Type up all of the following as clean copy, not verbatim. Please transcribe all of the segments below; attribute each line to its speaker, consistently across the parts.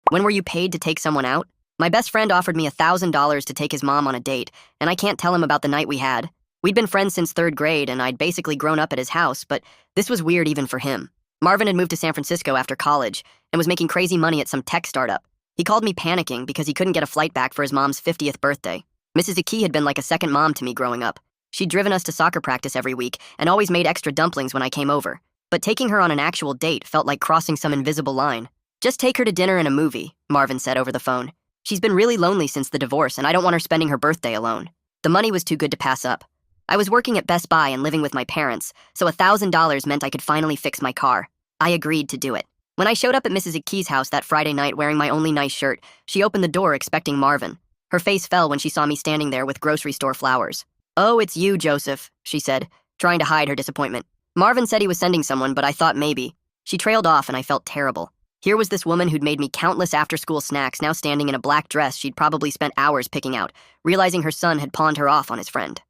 Speaker 1: When were you paid to take someone out? My best friend offered me $1,000 to take his mom on a date, and I can't tell him about the night we had. We'd been friends since third grade, and I'd basically grown up at his house, but this was weird even for him. Marvin had moved to San Francisco after college and was making crazy money at some tech startup. He called me panicking because he couldn't get a flight back for his mom's 50th birthday. Mrs. Aki had been like a second mom to me growing up. She'd driven us to soccer practice every week and always made extra dumplings when I came over. But taking her on an actual date felt like crossing some invisible line. "Just take her to dinner and a movie," Marvin said over the phone. "She's been really lonely since the divorce, and I don't want her spending her birthday alone." The money was too good to pass up. I was working at Best Buy and living with my parents, so $1,000 meant I could finally fix my car. I agreed to do it. When I showed up at Mrs. Aki's house that Friday night wearing my only nice shirt, she opened the door expecting Marvin. Her face fell when she saw me standing there with grocery store flowers. "Oh, it's you, Joseph," she said, trying to hide her disappointment. "Marvin said he was sending someone, but I thought maybe." She trailed off and I felt terrible. Here was this woman who'd made me countless after-school snacks now standing in a black dress she'd probably spent hours picking out, realizing her son had pawned her off on his friend.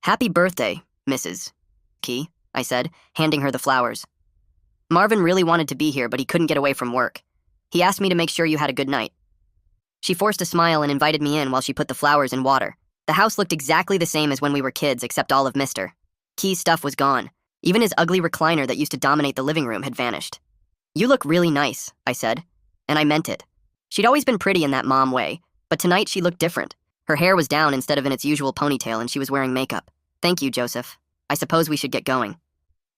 Speaker 1: "Happy birthday, Mrs. Key," I said, handing her the flowers. "Marvin really wanted to be here, but he couldn't get away from work. He asked me to make sure you had a good night." She forced a smile and invited me in while she put the flowers in water. The house looked exactly the same as when we were kids, except all of Mr. Key's stuff was gone. Even his ugly recliner that used to dominate the living room had vanished. "You look really nice," I said, and I meant it. She'd always been pretty in that mom way, but tonight she looked different. Her hair was down instead of in its usual ponytail, and she was wearing makeup. "Thank you, Joseph. I suppose we should get going."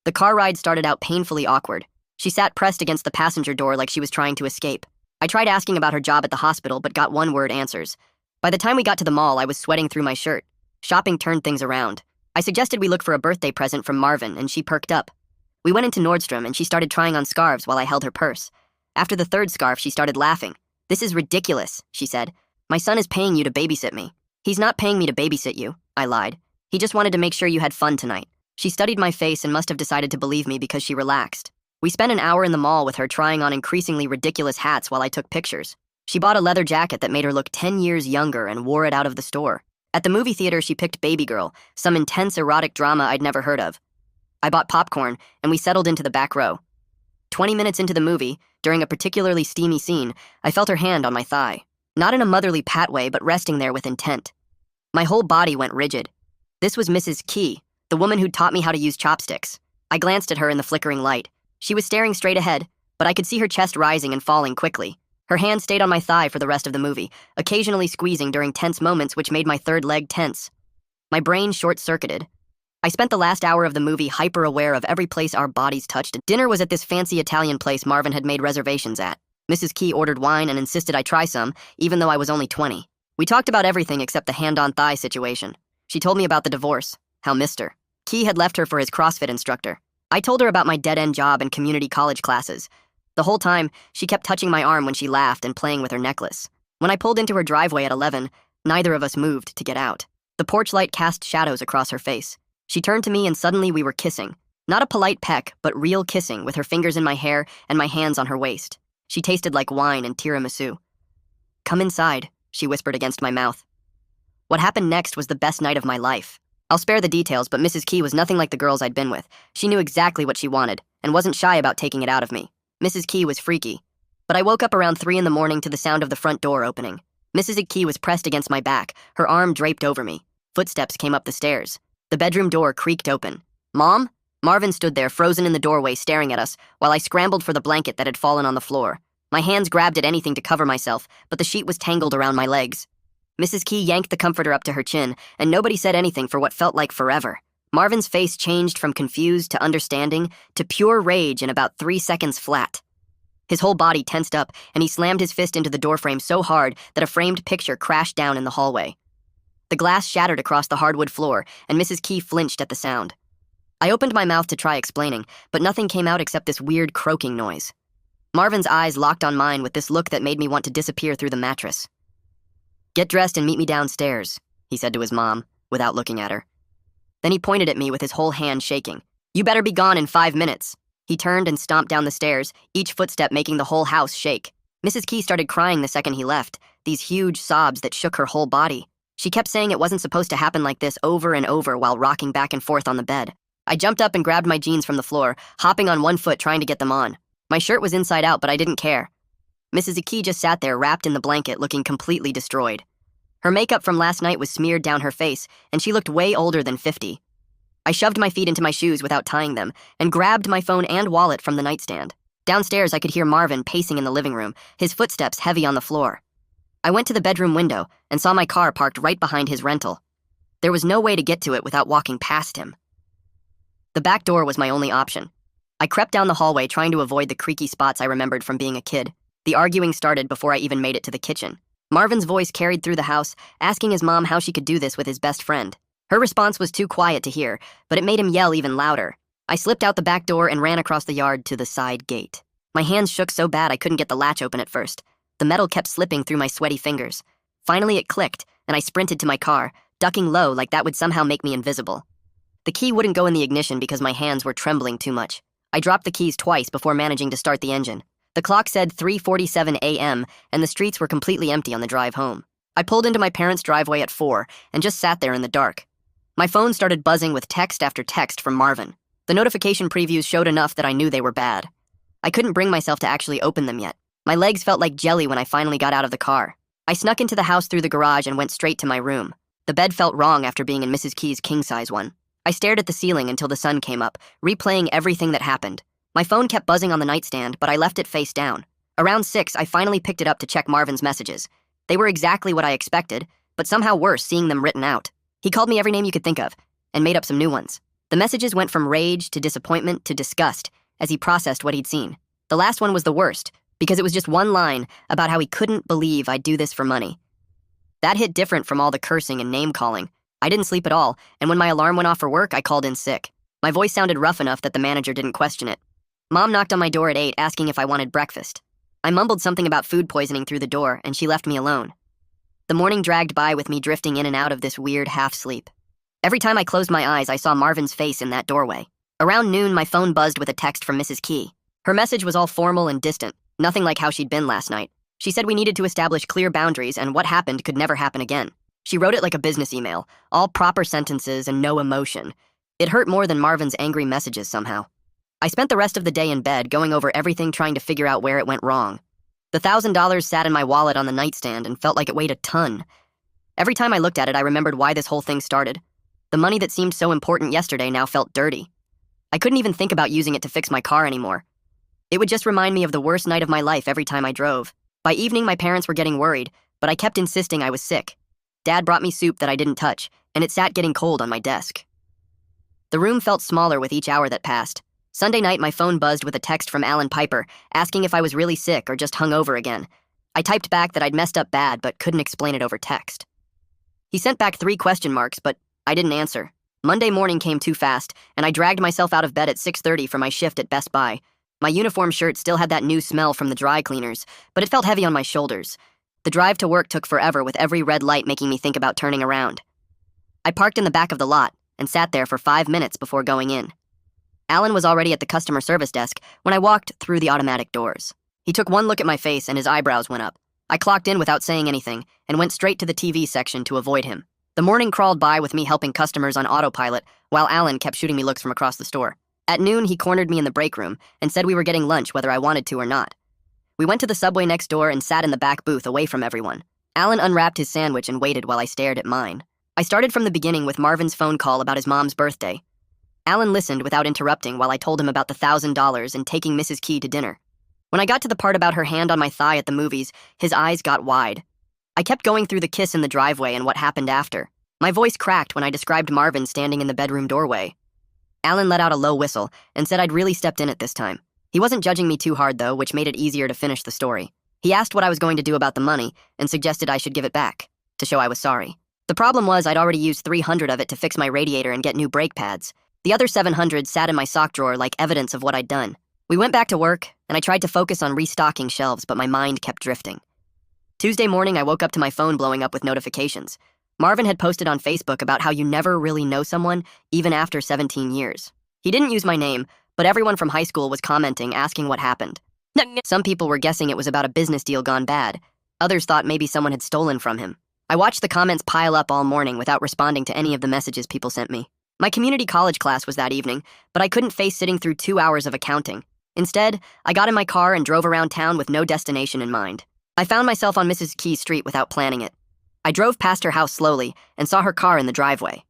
Speaker 1: The car ride started out painfully awkward. She sat pressed against the passenger door like she was trying to escape. I tried asking about her job at the hospital, but got one-word answers. By the time we got to the mall, I was sweating through my shirt. Shopping turned things around. I suggested we look for a birthday present from Marvin, and she perked up. We went into Nordstrom, and she started trying on scarves while I held her purse. After the third scarf, she started laughing. "This is ridiculous," she said. "My son is paying you to babysit me." "He's not paying me to babysit you," I lied. "He just wanted to make sure you had fun tonight." She studied my face and must have decided to believe me because she relaxed. We spent an hour in the mall with her trying on increasingly ridiculous hats while I took pictures. She bought a leather jacket that made her look 10 years younger and wore it out of the store. At the movie theater, she picked Baby Girl, some intense erotic drama I'd never heard of. I bought popcorn, and we settled into the back row. 20 minutes into the movie, during a particularly steamy scene, I felt her hand on my thigh. Not in a motherly pat way, but resting there with intent. My whole body went rigid. This was Mrs. Key, the woman who'd taught me how to use chopsticks. I glanced at her in the flickering light. She was staring straight ahead, but I could see her chest rising and falling quickly. Her hand stayed on my thigh for the rest of the movie, occasionally squeezing during tense moments which made my third leg tense. My brain short-circuited. I spent the last hour of the movie hyper-aware of every place our bodies touched. Dinner was at this fancy Italian place Marvin had made reservations at. Mrs. Key ordered wine and insisted I try some, even though I was only 20. We talked about everything except the hand-on-thigh situation. She told me about the divorce, how Mr. Key had left her for his CrossFit instructor. I told her about my dead-end job and community college classes. The whole time, she kept touching my arm when she laughed and playing with her necklace. When I pulled into her driveway at 11, neither of us moved to get out. The porch light cast shadows across her face. She turned to me and suddenly we were kissing. Not a polite peck, but real kissing, with her fingers in my hair and my hands on her waist. She tasted like wine and tiramisu. "Come inside," she whispered against my mouth. What happened next was the best night of my life. I'll spare the details, but Mrs. Key was nothing like the girls I'd been with. She knew exactly what she wanted, and wasn't shy about taking it out of me. Mrs. Key was freaky. But I woke up around 3 in the morning to the sound of the front door opening. Mrs. Key was pressed against my back, her arm draped over me. Footsteps came up the stairs. The bedroom door creaked open. "Mom?" Marvin stood there, frozen in the doorway, staring at us, while I scrambled for the blanket that had fallen on the floor. My hands grabbed at anything to cover myself, but the sheet was tangled around my legs. Mrs. Key yanked the comforter up to her chin, and nobody said anything for what felt like forever. Marvin's face changed from confused to understanding to pure rage in about 3 seconds flat. His whole body tensed up, and he slammed his fist into the doorframe so hard that a framed picture crashed down in the hallway. The glass shattered across the hardwood floor, and Mrs. Key flinched at the sound. I opened my mouth to try explaining, but nothing came out except this weird croaking noise. Marvin's eyes locked on mine with this look that made me want to disappear through the mattress. "Get dressed and meet me downstairs," he said to his mom, without looking at her. Then he pointed at me with his whole hand shaking. "You better be gone in 5 minutes." He turned and stomped down the stairs, each footstep making the whole house shake. Mrs. Key started crying the second he left, these huge sobs that shook her whole body. She kept saying it wasn't supposed to happen like this over and over while rocking back and forth on the bed. I jumped up and grabbed my jeans from the floor, hopping on one foot trying to get them on. My shirt was inside out, but I didn't care. Mrs. Aki just sat there wrapped in the blanket looking completely destroyed. Her makeup from last night was smeared down her face, and she looked way older than 50. I shoved my feet into my shoes without tying them and grabbed my phone and wallet from the nightstand. Downstairs, I could hear Marvin pacing in the living room, his footsteps heavy on the floor. I went to the bedroom window and saw my car parked right behind his rental. There was no way to get to it without walking past him. The back door was my only option. I crept down the hallway trying to avoid the creaky spots I remembered from being a kid. The arguing started before I even made it to the kitchen. Marvin's voice carried through the house, asking his mom how she could do this with his best friend. Her response was too quiet to hear, but it made him yell even louder. I slipped out the back door and ran across the yard to the side gate. My hands shook so bad I couldn't get the latch open at first. The metal kept slipping through my sweaty fingers. Finally it clicked, and I sprinted to my car, ducking low like that would somehow make me invisible. The key wouldn't go in the ignition because my hands were trembling too much. I dropped the keys twice before managing to start the engine. The clock said 3:47 a.m., and the streets were completely empty on the drive home. I pulled into my parents' driveway at 4 and just sat there in the dark. My phone started buzzing with text after text from Marvin. The notification previews showed enough that I knew they were bad. I couldn't bring myself to actually open them yet. My legs felt like jelly when I finally got out of the car. I snuck into the house through the garage and went straight to my room. The bed felt wrong after being in Mrs. Key's king-size one. I stared at the ceiling until the sun came up, replaying everything that happened. My phone kept buzzing on the nightstand, but I left it face down. Around 6, I finally picked it up to check Marvin's messages. They were exactly what I expected, but somehow worse seeing them written out. He called me every name you could think of, and made up some new ones. The messages went from rage to disappointment to disgust as he processed what he'd seen. The last one was the worst, because it was just one line about how he couldn't believe I'd do this for money. That hit different from all the cursing and name-calling. I didn't sleep at all, and when my alarm went off for work, I called in sick. My voice sounded rough enough that the manager didn't question it. Mom knocked on my door at 8 asking if I wanted breakfast. I mumbled something about food poisoning through the door, and she left me alone. The morning dragged by with me drifting in and out of this weird half-sleep. Every time I closed my eyes, I saw Marvin's face in that doorway. Around noon, my phone buzzed with a text from Mrs. Key. Her message was all formal and distant, nothing like how she'd been last night. She said we needed to establish clear boundaries and what happened could never happen again. She wrote it like a business email, all proper sentences and no emotion. It hurt more than Marvin's angry messages somehow. I spent the rest of the day in bed going over everything trying to figure out where it went wrong. The $1,000 sat in my wallet on the nightstand and felt like it weighed a ton. Every time I looked at it, I remembered why this whole thing started. The money that seemed so important yesterday now felt dirty. I couldn't even think about using it to fix my car anymore. It would just remind me of the worst night of my life every time I drove. By evening, my parents were getting worried, but I kept insisting I was sick. Dad brought me soup that I didn't touch, and it sat getting cold on my desk. The room felt smaller with each hour that passed. Sunday night, my phone buzzed with a text from Alan Piper, asking if I was really sick or just hungover again. I typed back that I'd messed up bad, but couldn't explain it over text. He sent back 3 question marks, but I didn't answer. Monday morning came too fast, and I dragged myself out of bed at 6:30 for my shift at Best Buy. My uniform shirt still had that new smell from the dry cleaners, but it felt heavy on my shoulders. The drive to work took forever, with every red light making me think about turning around. I parked in the back of the lot and sat there for 5 minutes before going in. Alan was already at the customer service desk when I walked through the automatic doors. He took one look at my face and his eyebrows went up. I clocked in without saying anything and went straight to the TV section to avoid him. The morning crawled by with me helping customers on autopilot while Alan kept shooting me looks from across the store. At noon, he cornered me in the break room and said we were getting lunch whether I wanted to or not. We went to the Subway next door and sat in the back booth away from everyone. Alan unwrapped his sandwich and waited while I stared at mine. I started from the beginning with Marvin's phone call about his mom's birthday. Alan listened without interrupting while I told him about the $1,000 and taking Mrs. Key to dinner. When I got to the part about her hand on my thigh at the movies, his eyes got wide. I kept going through the kiss in the driveway and what happened after. My voice cracked when I described Marvin standing in the bedroom doorway. Alan let out a low whistle and said I'd really stepped in it this time. He wasn't judging me too hard, though, which made it easier to finish the story. He asked what I was going to do about the money and suggested I should give it back, to show I was sorry. The problem was I'd already used $300 of it to fix my radiator and get new brake pads. The other $700 sat in my sock drawer like evidence of what I'd done. We went back to work, and I tried to focus on restocking shelves, but my mind kept drifting. Tuesday morning, I woke up to my phone blowing up with notifications. Marvin had posted on Facebook about how you never really know someone, even after 17 years. He didn't use my name, but everyone from high school was commenting, asking what happened. Some people were guessing it was about a business deal gone bad. Others thought maybe someone had stolen from him. I watched the comments pile up all morning without responding to any of the messages people sent me. My community college class was that evening, but I couldn't face sitting through 2 hours of accounting. Instead, I got in my car and drove around town with no destination in mind. I found myself on Mrs. Key's street without planning it. I drove past her house slowly and saw her car in the driveway.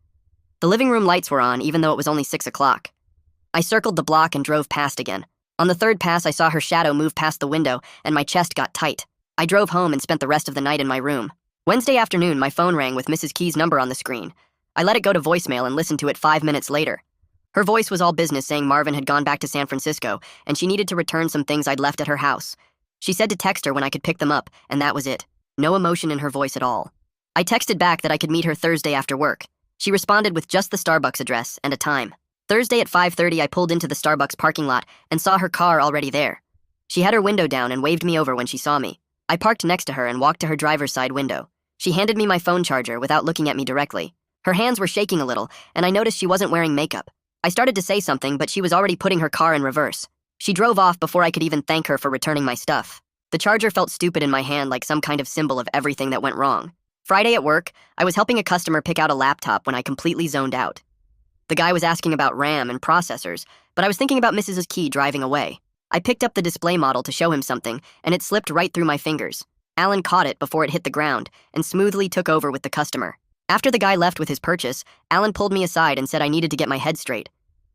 Speaker 1: The living room lights were on, even though it was only 6 o'clock. I circled the block and drove past again. On the third pass, I saw her shadow move past the window, and my chest got tight. I drove home and spent the rest of the night in my room. Wednesday afternoon, my phone rang with Mrs. Key's number on the screen. I let it go to voicemail and listened to it 5 minutes later. Her voice was all business, saying Marvin had gone back to San Francisco, and she needed to return some things I'd left at her house. She said to text her when I could pick them up, and that was it. No emotion in her voice at all. I texted back that I could meet her Thursday after work. She responded with just the Starbucks address and a time. Thursday at 5:30, I pulled into the Starbucks parking lot and saw her car already there. She had her window down and waved me over when she saw me. I parked next to her and walked to her driver's side window. She handed me my phone charger without looking at me directly. Her hands were shaking a little, and I noticed she wasn't wearing makeup. I started to say something, but she was already putting her car in reverse. She drove off before I could even thank her for returning my stuff. The charger felt stupid in my hand, like some kind of symbol of everything that went wrong. Friday at work, I was helping a customer pick out a laptop when I completely zoned out. The guy was asking about RAM and processors, but I was thinking about Mrs. Key driving away. I picked up the display model to show him something, and it slipped right through my fingers. Alan caught it before it hit the ground and smoothly took over with the customer. After the guy left with his purchase, Alan pulled me aside and said I needed to get my head straight.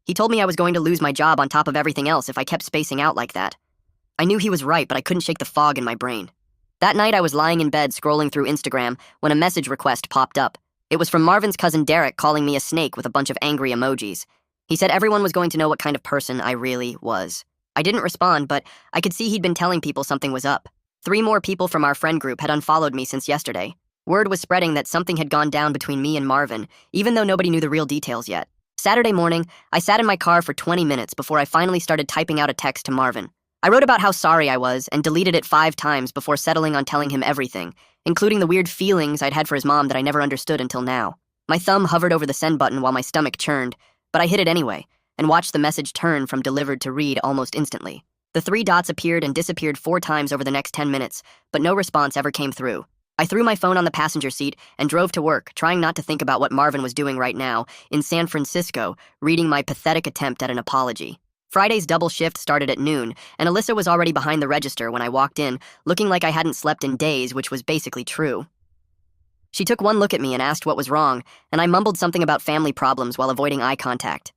Speaker 1: He told me I was going to lose my job on top of everything else if I kept spacing out like that. I knew he was right, but I couldn't shake the fog in my brain. That night, I was lying in bed scrolling through Instagram when a message request popped up. It was from Marvin's cousin Derek calling me a snake with a bunch of angry emojis. He said everyone was going to know what kind of person I really was. I didn't respond, but I could see he'd been telling people something was up. 3 more people from our friend group had unfollowed me since yesterday. Word was spreading that something had gone down between me and Marvin, even though nobody knew the real details yet. Saturday morning, I sat in my car for 20 minutes before I finally started typing out a text to Marvin. I wrote about how sorry I was and deleted it 5 times before settling on telling him everything, including the weird feelings I'd had for his mom that I never understood until now. My thumb hovered over the send button while my stomach churned, but I hit it anyway, and watched the message turn from delivered to read almost instantly. The 3 dots appeared and disappeared 4 times over the next 10 minutes, but no response ever came through. I threw my phone on the passenger seat and drove to work, trying not to think about what Marvin was doing right now, in San Francisco, reading my pathetic attempt at an apology. Friday's double shift started at noon, and Alyssa was already behind the register when I walked in, looking like I hadn't slept in days, which was basically true. She took one look at me and asked what was wrong, and I mumbled something about family problems while avoiding eye contact.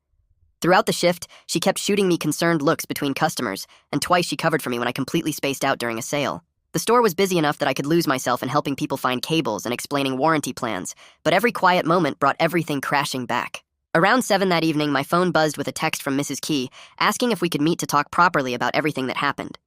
Speaker 1: Throughout the shift, she kept shooting me concerned looks between customers, and twice she covered for me when I completely spaced out during a sale. The store was busy enough that I could lose myself in helping people find cables and explaining warranty plans, but every quiet moment brought everything crashing back. Around 7 that evening, my phone buzzed with a text from Mrs. Key, asking if we could meet to talk properly about everything that happened.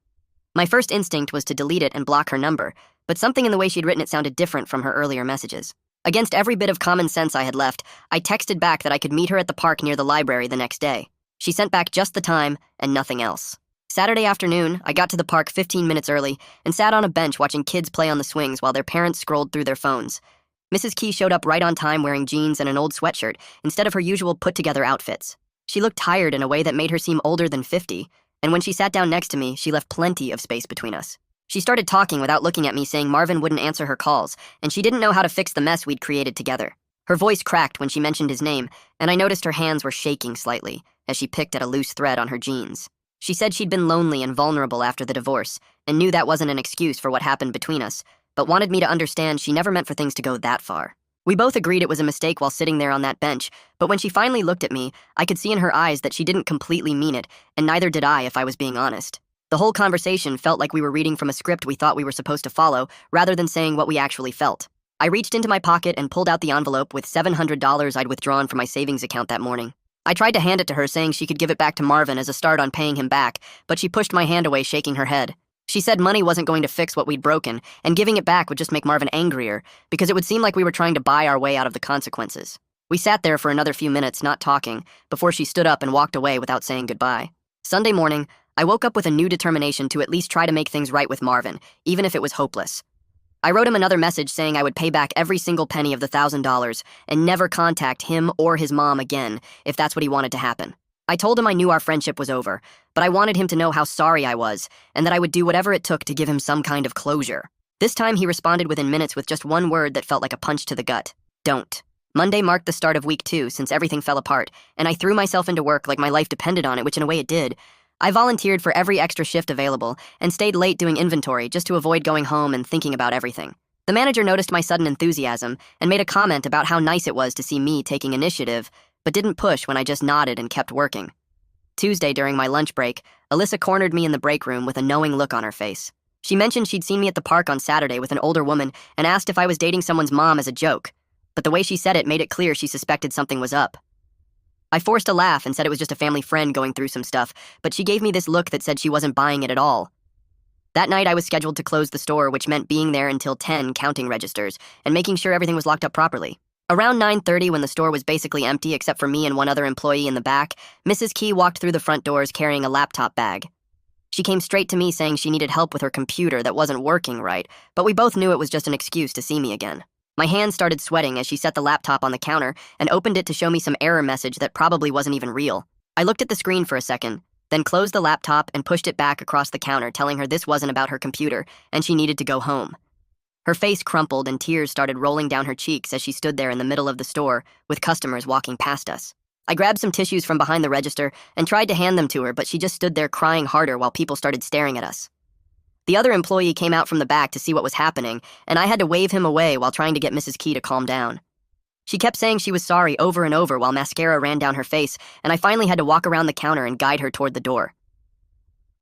Speaker 1: My first instinct was to delete it and block her number, but something in the way she'd written it sounded different from her earlier messages. Against every bit of common sense I had left, I texted back that I could meet her at the park near the library the next day. She sent back just the time and nothing else. Saturday afternoon, I got to the park 15 minutes early and sat on a bench watching kids play on the swings while their parents scrolled through their phones. Mrs. Key showed up right on time wearing jeans and an old sweatshirt instead of her usual put-together outfits. She looked tired in a way that made her seem older than 50, and when she sat down next to me, she left plenty of space between us. She started talking without looking at me, saying Marvin wouldn't answer her calls, and she didn't know how to fix the mess we'd created together. Her voice cracked when she mentioned his name, and I noticed her hands were shaking slightly as she picked at a loose thread on her jeans. She said she'd been lonely and vulnerable after the divorce, and knew that wasn't an excuse for what happened between us, but wanted me to understand she never meant for things to go that far. We both agreed it was a mistake while sitting there on that bench, but when she finally looked at me, I could see in her eyes that she didn't completely mean it, and neither did I if I was being honest. The whole conversation felt like we were reading from a script we thought we were supposed to follow, rather than saying what we actually felt. I reached into my pocket and pulled out the envelope with $700 I'd withdrawn from my savings account that morning. I tried to hand it to her, saying she could give it back to Marvin as a start on paying him back, but she pushed my hand away, shaking her head. She said money wasn't going to fix what we'd broken, and giving it back would just make Marvin angrier, because it would seem like we were trying to buy our way out of the consequences. We sat there for another few minutes, not talking, before she stood up and walked away without saying goodbye. Sunday morning, I woke up with a new determination to at least try to make things right with Marvin, even if it was hopeless. I wrote him another message saying I would pay back every single penny of the $1,000 and never contact him or his mom again if that's what he wanted to happen. I told him I knew our friendship was over, but I wanted him to know how sorry I was and that I would do whatever it took to give him some kind of closure. This time he responded within minutes with just one word that felt like a punch to the gut. Don't. Monday marked the start of week 2 since everything fell apart, and I threw myself into work like my life depended on it, which in a way it did. I volunteered for every extra shift available and stayed late doing inventory just to avoid going home and thinking about everything. The manager noticed my sudden enthusiasm and made a comment about how nice it was to see me taking initiative, but didn't push when I just nodded and kept working. Tuesday, during my lunch break, Alyssa cornered me in the break room with a knowing look on her face. She mentioned she'd seen me at the park on Saturday with an older woman and asked if I was dating someone's mom as a joke, but the way she said it made it clear she suspected something was up. I forced a laugh and said it was just a family friend going through some stuff, but she gave me this look that said she wasn't buying it at all. That night, I was scheduled to close the store, which meant being there until 10 counting registers and making sure everything was locked up properly. Around 9:30, when the store was basically empty except for me and one other employee in the back, Mrs. Key walked through the front doors carrying a laptop bag. She came straight to me saying she needed help with her computer that wasn't working right, but we both knew it was just an excuse to see me again. My hands started sweating as she set the laptop on the counter and opened it to show me some error message that probably wasn't even real. I looked at the screen for a second, then closed the laptop and pushed it back across the counter, telling her this wasn't about her computer and she needed to go home. Her face crumpled and tears started rolling down her cheeks as she stood there in the middle of the store with customers walking past us. I grabbed some tissues from behind the register and tried to hand them to her, but she just stood there crying harder while people started staring at us. The other employee came out from the back to see what was happening, and I had to wave him away while trying to get Mrs. Key to calm down. She kept saying she was sorry over and over while mascara ran down her face, and I finally had to walk around the counter and guide her toward the door.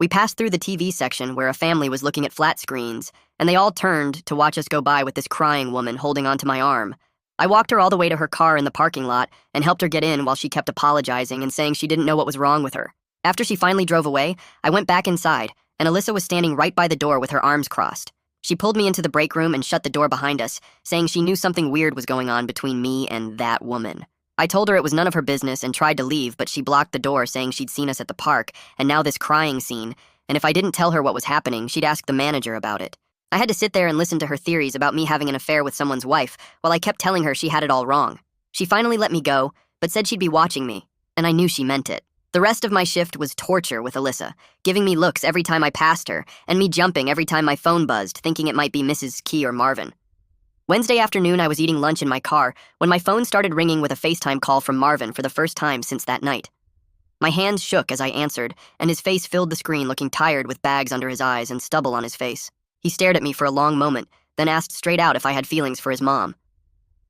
Speaker 1: We passed through the TV section where a family was looking at flat screens, and they all turned to watch us go by with this crying woman holding onto my arm. I walked her all the way to her car in the parking lot and helped her get in while she kept apologizing and saying she didn't know what was wrong with her. After she finally drove away, I went back inside, and Alyssa was standing right by the door with her arms crossed. She pulled me into the break room and shut the door behind us, saying she knew something weird was going on between me and that woman. I told her it was none of her business and tried to leave, but she blocked the door, saying she'd seen us at the park, and now this crying scene, and if I didn't tell her what was happening, she'd ask the manager about it. I had to sit there and listen to her theories about me having an affair with someone's wife, while I kept telling her she had it all wrong. She finally let me go, but said she'd be watching me, and I knew she meant it. The rest of my shift was torture with Alyssa, giving me looks every time I passed her, and me jumping every time my phone buzzed, thinking it might be Mrs. Key or Marvin. Wednesday afternoon, I was eating lunch in my car when my phone started ringing with a FaceTime call from Marvin for the first time since that night. My hands shook as I answered, and his face filled the screen, looking tired with bags under his eyes and stubble on his face. He stared at me for a long moment, then asked straight out if I had feelings for his mom.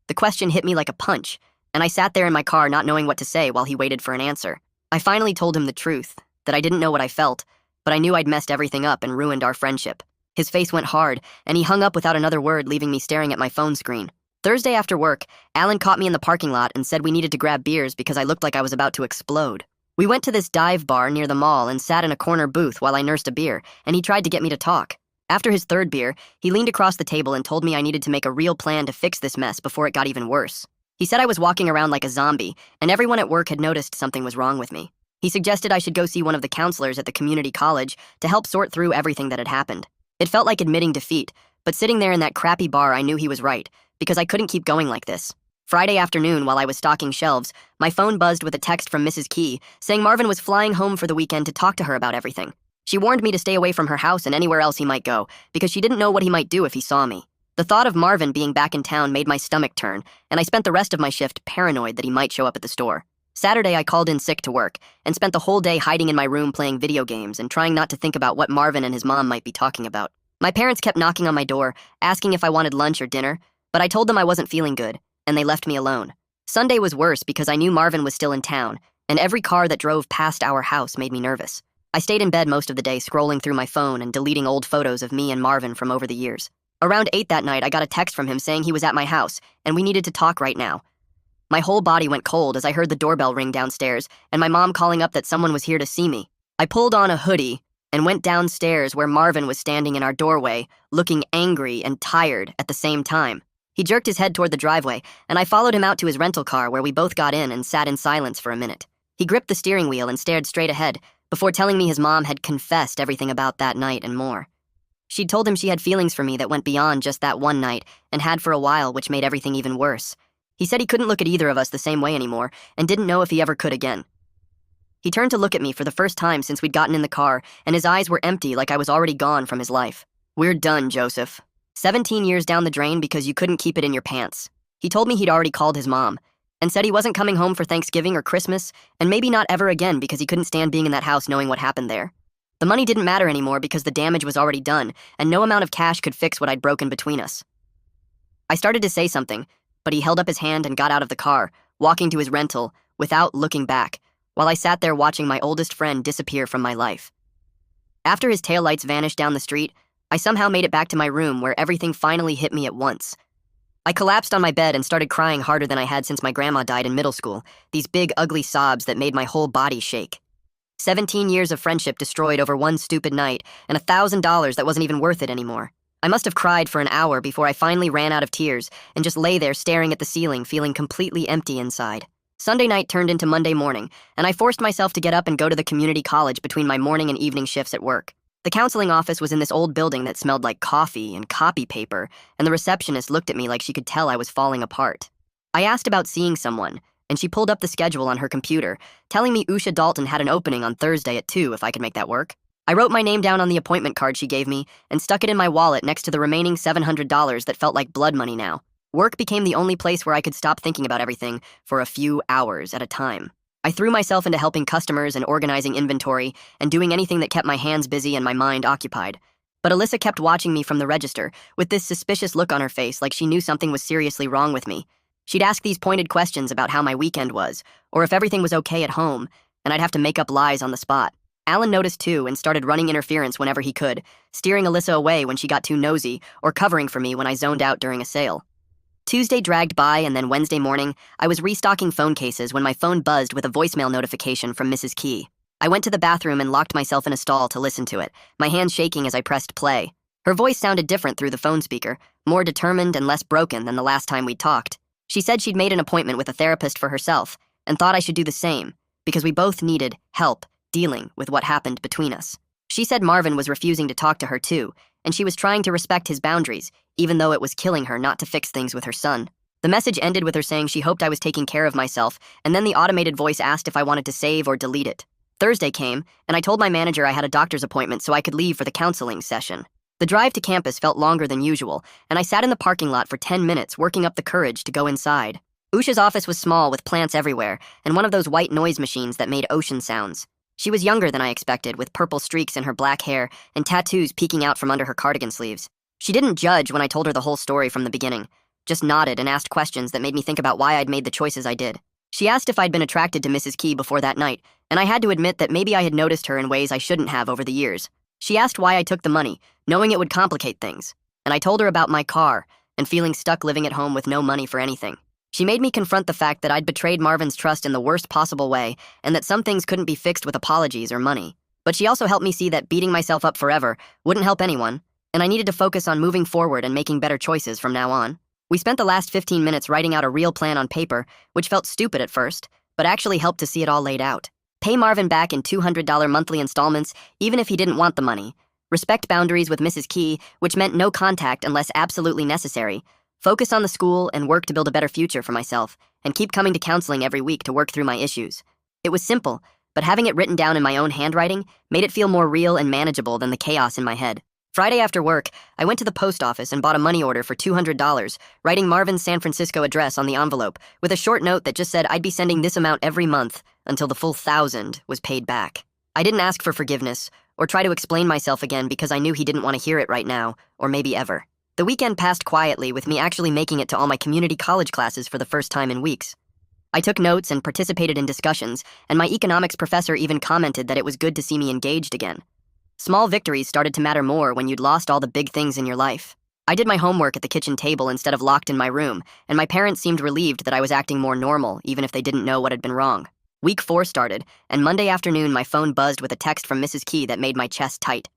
Speaker 1: The question hit me like a punch, and I sat there in my car not knowing what to say while he waited for an answer. I finally told him the truth, that I didn't know what I felt, but I knew I'd messed everything up and ruined our friendship. His face went hard, and he hung up without another word, leaving me staring at my phone screen. Thursday after work, Alan caught me in the parking lot and said we needed to grab beers because I looked like I was about to explode. We went to this dive bar near the mall and sat in a corner booth while I nursed a beer, and he tried to get me to talk. After his third beer, he leaned across the table and told me I needed to make a real plan to fix this mess before it got even worse. He said I was walking around like a zombie, and everyone at work had noticed something was wrong with me. He suggested I should go see one of the counselors at the community college to help sort through everything that had happened. It felt like admitting defeat, but sitting there in that crappy bar, I knew he was right, because I couldn't keep going like this. Friday afternoon, while I was stocking shelves, my phone buzzed with a text from Mrs. Key saying Marvin was flying home for the weekend to talk to her about everything. She warned me to stay away from her house and anywhere else he might go, because she didn't know what he might do if he saw me. The thought of Marvin being back in town made my stomach turn, and I spent the rest of my shift paranoid that he might show up at the store. Saturday, I called in sick to work and spent the whole day hiding in my room playing video games and trying not to think about what Marvin and his mom might be talking about. My parents kept knocking on my door, asking if I wanted lunch or dinner, but I told them I wasn't feeling good, and they left me alone. Sunday was worse because I knew Marvin was still in town, and every car that drove past our house made me nervous. I stayed in bed most of the day, scrolling through my phone and deleting old photos of me and Marvin from over the years. Around 8 that night, I got a text from him saying he was at my house, and we needed to talk right now. My whole body went cold as I heard the doorbell ring downstairs, and my mom calling up that someone was here to see me. I pulled on a hoodie and went downstairs where Marvin was standing in our doorway, looking angry and tired at the same time. He jerked his head toward the driveway, and I followed him out to his rental car where we both got in and sat in silence for a minute. He gripped the steering wheel and stared straight ahead before telling me his mom had confessed everything about that night and more. She'd told him she had feelings for me that went beyond just that one night and had for a while, which made everything even worse. He said he couldn't look at either of us the same way anymore and didn't know if he ever could again. He turned to look at me for the first time since we'd gotten in the car, and his eyes were empty like I was already gone from his life. "We're done, Joseph. 17 years down the drain because you couldn't keep it in your pants." He told me he'd already called his mom. and said he wasn't coming home for Thanksgiving or Christmas, and maybe not ever again because he couldn't stand being in that house knowing what happened there. The money didn't matter anymore because the damage was already done, and no amount of cash could fix what I'd broken between us. I started to say something, but he held up his hand and got out of the car, walking to his rental, without looking back, while I sat there watching my oldest friend disappear from my life. After his taillights vanished down the street, I somehow made it back to my room where everything finally hit me at once. I collapsed on my bed and started crying harder than I had since my grandma died in middle school, these big, ugly sobs that made my whole body shake. 17 years of friendship destroyed over one stupid night, and $1,000 that wasn't even worth it anymore. I must have cried for an hour before I finally ran out of tears and just lay there staring at the ceiling, feeling completely empty inside. Sunday night turned into Monday morning, and I forced myself to get up and go to the community college between my morning and evening shifts at work. The counseling office was in this old building that smelled like coffee and copy paper, and the receptionist looked at me like she could tell I was falling apart. I asked about seeing someone, and she pulled up the schedule on her computer, telling me Usha Dalton had an opening on Thursday at 2 if I could make that work. I wrote my name down on the appointment card she gave me and stuck it in my wallet next to the remaining $700 that felt like blood money now. Work became the only place where I could stop thinking about everything for a few hours at a time. I threw myself into helping customers and organizing inventory and doing anything that kept my hands busy and my mind occupied. But Alyssa kept watching me from the register with this suspicious look on her face like she knew something was seriously wrong with me. She'd ask these pointed questions about how my weekend was, or if everything was okay at home, and I'd have to make up lies on the spot. Alan noticed too and started running interference whenever he could, steering Alyssa away when she got too nosy or covering for me when I zoned out during a sale. Tuesday dragged by, and then Wednesday morning, I was restocking phone cases when my phone buzzed with a voicemail notification from Mrs. Key. I went to the bathroom and locked myself in a stall to listen to it, my hands shaking as I pressed play. Her voice sounded different through the phone speaker, more determined and less broken than the last time we'd talked. She said she'd made an appointment with a therapist for herself and thought I should do the same, because we both needed help dealing with what happened between us. She said Marvin was refusing to talk to her too, and she was trying to respect his boundaries, even though it was killing her not to fix things with her son. The message ended with her saying she hoped I was taking care of myself, and then the automated voice asked if I wanted to save or delete it. Thursday came, and I told my manager I had a doctor's appointment so I could leave for the counseling session. The drive to campus felt longer than usual, and I sat in the parking lot for 10 minutes working up the courage to go inside. Usha's office was small with plants everywhere, and one of those white noise machines that made ocean sounds. She was younger than I expected, with purple streaks in her black hair and tattoos peeking out from under her cardigan sleeves. She didn't judge when I told her the whole story from the beginning, just nodded and asked questions that made me think about why I'd made the choices I did. She asked if I'd been attracted to Mrs. Key before that night, and I had to admit that maybe I had noticed her in ways I shouldn't have over the years. She asked why I took the money, knowing it would complicate things, and I told her about my car and feeling stuck living at home with no money for anything. She made me confront the fact that I'd betrayed Marvin's trust in the worst possible way and that some things couldn't be fixed with apologies or money. But she also helped me see that beating myself up forever wouldn't help anyone, and I needed to focus on moving forward and making better choices from now on. We spent the last 15 minutes writing out a real plan on paper, which felt stupid at first, but actually helped to see it all laid out. Pay Marvin back in $200 monthly installments, even if he didn't want the money. Respect boundaries with Mrs. Key, which meant no contact unless absolutely necessary. Focus on the school and work to build a better future for myself, and keep coming to counseling every week to work through my issues. It was simple, but having it written down in my own handwriting made it feel more real and manageable than the chaos in my head. Friday after work, I went to the post office and bought a money order for $200, writing Marvin's San Francisco address on the envelope, with a short note that just said I'd be sending this amount every month until the full 1,000 was paid back. I didn't ask for forgiveness or try to explain myself again because I knew he didn't want to hear it right now, or maybe ever. The weekend passed quietly, with me actually making it to all my community college classes for the first time in weeks. I took notes and participated in discussions, and my economics professor even commented that it was good to see me engaged again. Small victories started to matter more when you'd lost all the big things in your life. I did my homework at the kitchen table instead of locked in my room, and my parents seemed relieved that I was acting more normal, even if they didn't know what had been wrong. Week 4 started, and Monday afternoon my phone buzzed with a text from Mrs. Key that made my chest tight.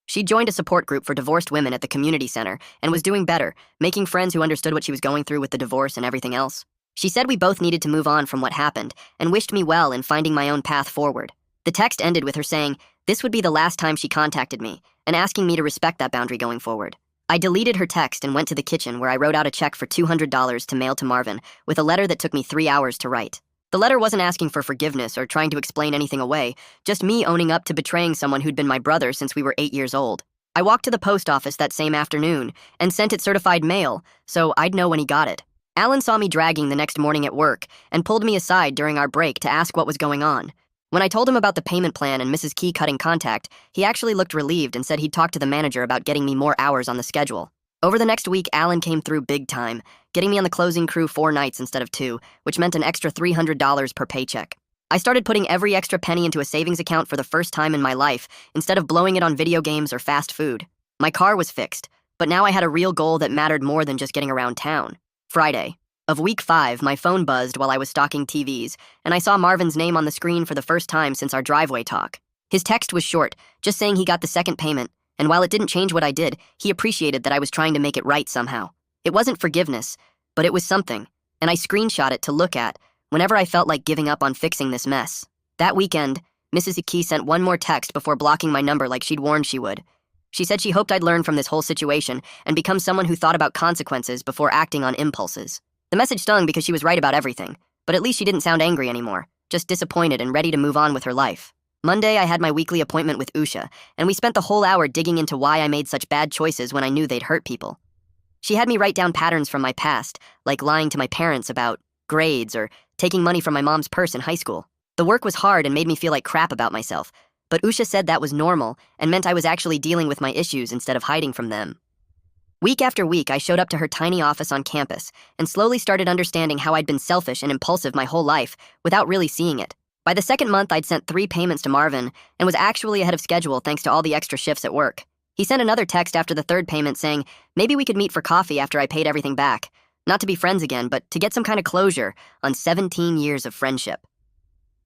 Speaker 1: She joined a support group for divorced women at the community center and was doing better, making friends who understood what she was going through with the divorce and everything else. She said we both needed to move on from what happened and wished me well in finding my own path forward. The text ended with her saying this would be the last time she contacted me and asking me to respect that boundary going forward. I deleted her text and went to the kitchen where I wrote out a check for $200 to mail to Marvin with a letter that took me 3 hours to write. The letter wasn't asking for forgiveness or trying to explain anything away, just me owning up to betraying someone who'd been my brother since we were 8 years old. I walked to the post office that same afternoon and sent it certified mail, so I'd know when he got it. Alan saw me dragging the next morning at work and pulled me aside during our break to ask what was going on. When I told him about the payment plan and Mrs. Key cutting contact, he actually looked relieved and said he'd talk to the manager about getting me more hours on the schedule. Over the next week, Alan came through big time, getting me on the closing crew 4 nights instead of 2, which meant an extra $300 per paycheck. I started putting every extra penny into a savings account for the first time in my life, instead of blowing it on video games or fast food. My car was fixed, but now I had a real goal that mattered more than just getting around town. Friday of week 5, my phone buzzed while I was stalking TVs, and I saw Marvin's name on the screen for the first time since our driveway talk. His text was short, just saying he got the second payment, and while it didn't change what I did, he appreciated that I was trying to make it right somehow. It wasn't forgiveness, but it was something, and I screenshot it to look at whenever I felt like giving up on fixing this mess. That weekend, Mrs. Key sent one more text before blocking my number like she'd warned she would. She said she hoped I'd learn from this whole situation and become someone who thought about consequences before acting on impulses. The message stung because she was right about everything, but at least she didn't sound angry anymore, just disappointed and ready to move on with her life. Monday, I had my weekly appointment with Usha, and we spent the whole hour digging into why I made such bad choices when I knew they'd hurt people. She had me write down patterns from my past, like lying to my parents about grades or taking money from my mom's purse in high school. The work was hard and made me feel like crap about myself, but Usha said that was normal and meant I was actually dealing with my issues instead of hiding from them. Week after week, I showed up to her tiny office on campus and slowly started understanding how I'd been selfish and impulsive my whole life without really seeing it. By the second month, I'd sent 3 payments to Marvin and was actually ahead of schedule thanks to all the extra shifts at work. He sent another text after the 3rd payment saying maybe we could meet for coffee after I paid everything back. Not to be friends again, but to get some kind of closure on 17 years of friendship.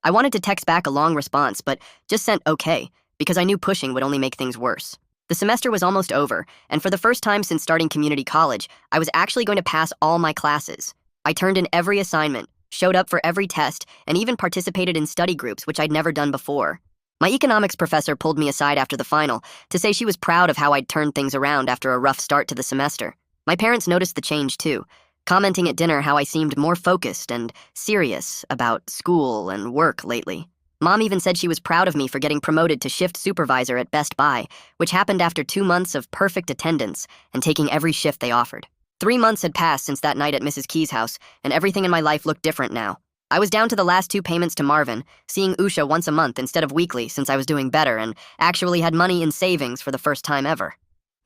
Speaker 1: I wanted to text back a long response, but just sent okay, because I knew pushing would only make things worse. The semester was almost over, and for the first time since starting community college, I was actually going to pass all my classes. I turned in every assignment, showed up for every test, and even participated in study groups, which I'd never done before. My economics professor pulled me aside after the final to say she was proud of how I'd turned things around after a rough start to the semester. My parents noticed the change too, commenting at dinner how I seemed more focused and serious about school and work lately. Mom even said she was proud of me for getting promoted to shift supervisor at Best Buy, which happened after 2 months of perfect attendance and taking every shift they offered. 3 months had passed since that night at Mrs. Key's house, and everything in my life looked different now. I was down to the last 2 payments to Marvin, seeing Usha once a month instead of weekly since I was doing better and actually had money in savings for the first time ever.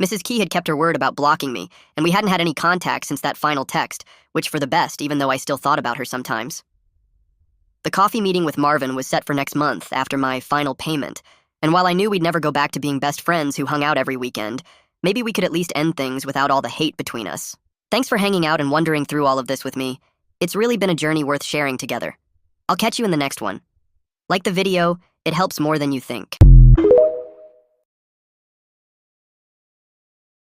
Speaker 1: Mrs. Key had kept her word about blocking me, and we hadn't had any contact since that final text, which for the best, even though I still thought about her sometimes. The coffee meeting with Marvin was set for next month after my final payment, and while I knew we'd never go back to being best friends who hung out every weekend, maybe we could at least end things without all the hate between us. Thanks for hanging out and wondering through all of this with me. It's really been a journey worth sharing together. I'll catch you in the next one. Like the video, it helps more than you think.